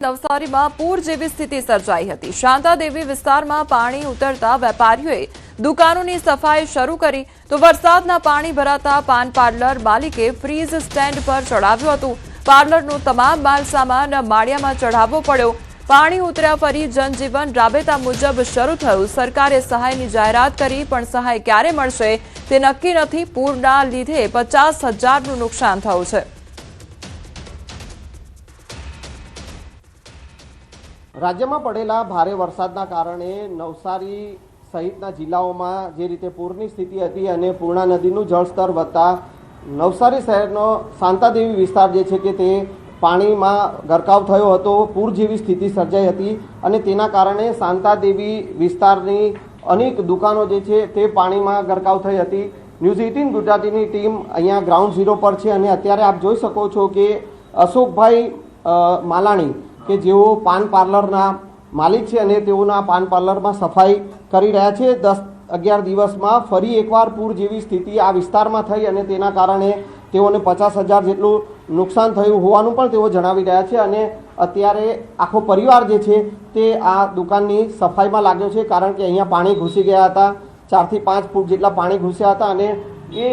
નવસારીમાં પૂર જેવી સ્થિતિ સર્જાઈ હતી। શાંતાદેવી વિસ્તારમાં પાણી ઉતરતા વેપારીઓએ દુકાનોની સફાઈ શરૂ કરી તો વરસાદના પાણી ભરાતા પાન પાર્લર માલિકે ફ્રીઝ સ્ટેન્ડ પર ચડાવ્યું હતું। પાર્લરનો તમામ માલ સામાન માળિયામાં ચઢાવવો પડ્યો। પાણી ઉતર્યા ફરી જનજીવન રાબેતા મુજબ શરૂ થયું। સરકારે સહાયની જાહેરાત કરી પણ સહાય ક્યારે મળશે તે નક્કી નથી। પૂરના લીધે 50,000નું નુકસાન થયું છે। રાજ્યમાં પડેલા ભારે વરસાદના કારણે નવસારી સહિતના જિલ્લાઓમાં જે રીતે પૂરની સ્થિતિ હતી અને પૂર્ણા નદીનું જળસ્તર વધતા નવસારી શહેરનો શાંતાદેવી વિસ્તાર જે છે કે તે પાણીમાં ગરકાવ થયો હતો। પૂર જેવી સ્થિતિ સર્જાઈ હતી અને તેના કારણે શાંતાદેવી વિસ્તારની અનેક દુકાનો જે છે તે પાણીમાં ગરકાવ થઈ હતી। ન્યૂઝ 18 ગુજરાતીની ટીમ અહીંયા ગ્રાઉન્ડ ઝીરો પર છે અને અત્યારે આપ જોઈ શકો છો કે અશોકભાઈ માલાણી કે જેઓ પાન પાર્લરના માલિક છે અને તેઓના પાન પાર્લરમાં સફાઈ કરી રહ્યા છે। 10-11 દિવસમાં ફરી એકવાર પૂર જેવી સ્થિતિ આ વિસ્તારમાં થઈ અને તેના કારણે તેઓને 50,000 જેટલું નુકસાન થયું હોવાનું પણ તેઓ જણાવી રહ્યા છે અને અત્યારે આખો પરિવાર જે છે તે આ દુકાનની સફાઈમાં લાગ્યો છે કારણ કે અહીંયા પાણી ઘૂસી ગયા હતા। 4 થી 5 ફૂટ જેટલા પાણી ઘૂસ્યા હતા અને એ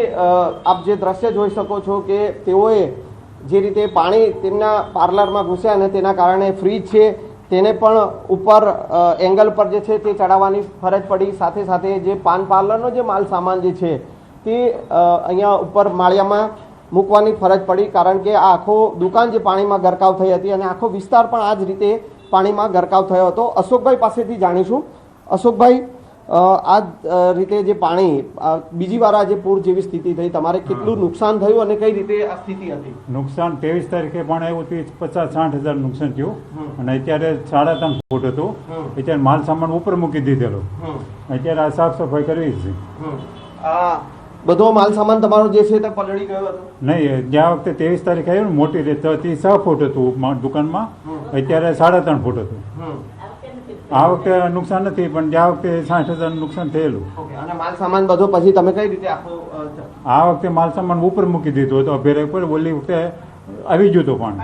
આપ જે દ્રશ્ય જોઈ શકો છો કે તેઓએ જે રીતે પાણી તેમના પાર્લરમાં ઘૂસ્યા અને તેના કારણે ફ્રીજ છે તેને પણ ઉપર એંગલ પર જે છે તે ચડાવવાની ફરજ પડી। સાથે સાથે જે પાન પાર્લરનો જે માલ સામાન જે છે તે અહીંયા ઉપર માળિયામાં મૂકવાની ફરજ પડી કારણ કે આ આખો દુકાન જે પાણીમાં ગરકાવ થઈ હતી અને આખો વિસ્તાર પણ આ જ રીતે પાણીમાં ગરકાવ થયો હતો। અશોકભાઈ પાસેથી જાણીશું। અશોકભાઈ, આ રીતે જે પાણી બીજી વાર આજે પૂર જેવી સ્થિતિ થઈ, તમારે કેટલું નુકસાન થયું અને કઈ રીતે આ સ્થિતિ હતી? નુકસાન 23 તારીખે પણ આવ્યું હતું, 50-60,000 નુકસાન થયું અને અત્યારે 3.5 ફૂટ હતું। અત્યારે માલ સામાન ઉપર મૂકી દીધેલો, અત્યારે આ સાફ સફાઈ કરવી છે। આ બધો માલ સામાન તમારો જે છે તે પલળી ગયો હતો? નહીં, જ્યાં વખતે 23 તારીખે આવ્યું ને મોટી રીતે 6 ફૂટ હતું દુકાનમાં, અત્યારે 3.5 ફૂટ હતું। આ વખતે નુકસાન નથી પણ જ્યાં વખતે 60,000 નુકસાન થયેલું। અને માલ સામાન બધો પછી તમે કઈ રીતે આખો? આ વખતે માલ સામાન ઉપર મૂકી દીધો હતો અભેરે ઉપર, ઓલી વખતે આવી ગયું હતું પાણી,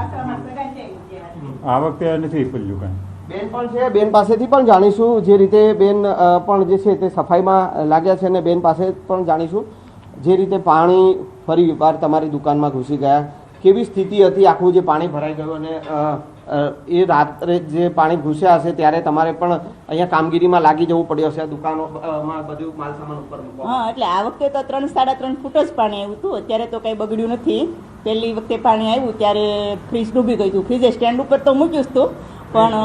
આ વખતે નથી પડ્યું કાંઈ। બેન પણ છે, બેન પાસેથી પણ જાણીશું। જે રીતે બેન પણ જે છે તે સફાઈમાં લાગ્યા છે અને બેન પાસે પણ જાણીશું જે રીતે પાણી ફરી વાર તમારી દુકાનમાં ઘૂસી ગયા, કેવી સ્થિતિ હતી, આખું જે પાણી ભરાઈ ગયું અને એ રાત્રે જે પાણી ઘૂસ્યા હશે ત્યારે તમારે પણ અહીંયા કામગીરીમાં લાગી જવું પડ્યું હશે દુકાનોમાં બધું માલ સામાન ઉપર મૂકવા? હા, એટલે આ વખતે તો 3-3.5 ફૂટ જ પાણી આવ્યું હતું, અત્યારે તો કંઈ બગડ્યું નથી। પહેલી વખતે પાણી આવ્યું ત્યારે ફ્રીજ ડૂબી ગયું હતું, ફ્રીજે સ્ટેન્ડ ઉપર તો મૂક્યું હતું પણ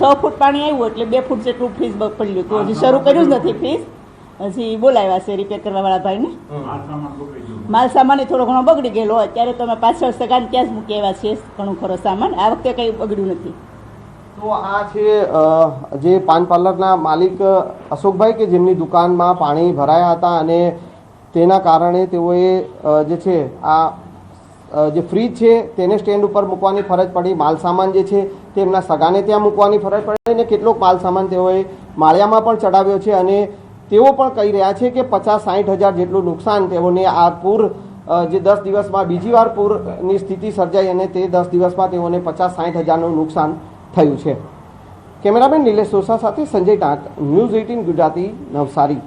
6 ફૂટ પાણી આવ્યું એટલે 2 ફૂટ જેટલું ફ્રીજ પડ્યું હતું। હજી શરૂ કર્યું જ નથી ફ્રીજ, હજી બોલાવ્યા છે રિપેર કરવાવાળા ભાઈને। માલ સામાન થોડો ઘણો બગડી ગયેલો, અત્યારે તો અમે પાછળ સગાને ત્યાં જ મૂકી આવ્યા છીએ ઘણું ખરો સામાન, આ વખતે કંઈ બગડ્યું નથી। તો આ છે જે પાન પાર્લરના માલિક અશોકભાઈ કે જેમની દુકાનમાં પાણી ભરાયા હતા અને તેના કારણે તેઓએ જે છે આ જે ફ્રીજ છે તેને સ્ટેન્ડ ઉપર મૂકવાની ફરજ પડી, માલ સામાન જે છે તેમના સગાને ત્યાં મૂકવાની ફરજ પડી અને કેટલોક માલ સામાન તેઓએ માળિયામાં પણ ચડાવ્યો છે અને તેઓ પણ કહી રહ્યા છે કે 50-60,000 જેટલું નુકસાન તેઓને આ પૂર જે 10 દિવસમાં બીજી વાર પૂરની સ્થિતિ સર્જાઈ અને તે 10 દિવસમાં તેઓને 50-60,000નું નુકસાન થયું છે। કેમેરામેન નિલેશ સોસા સાથે સંજય ટાંક, ન્યૂઝ 18 ગુજરાતી, નવસારી।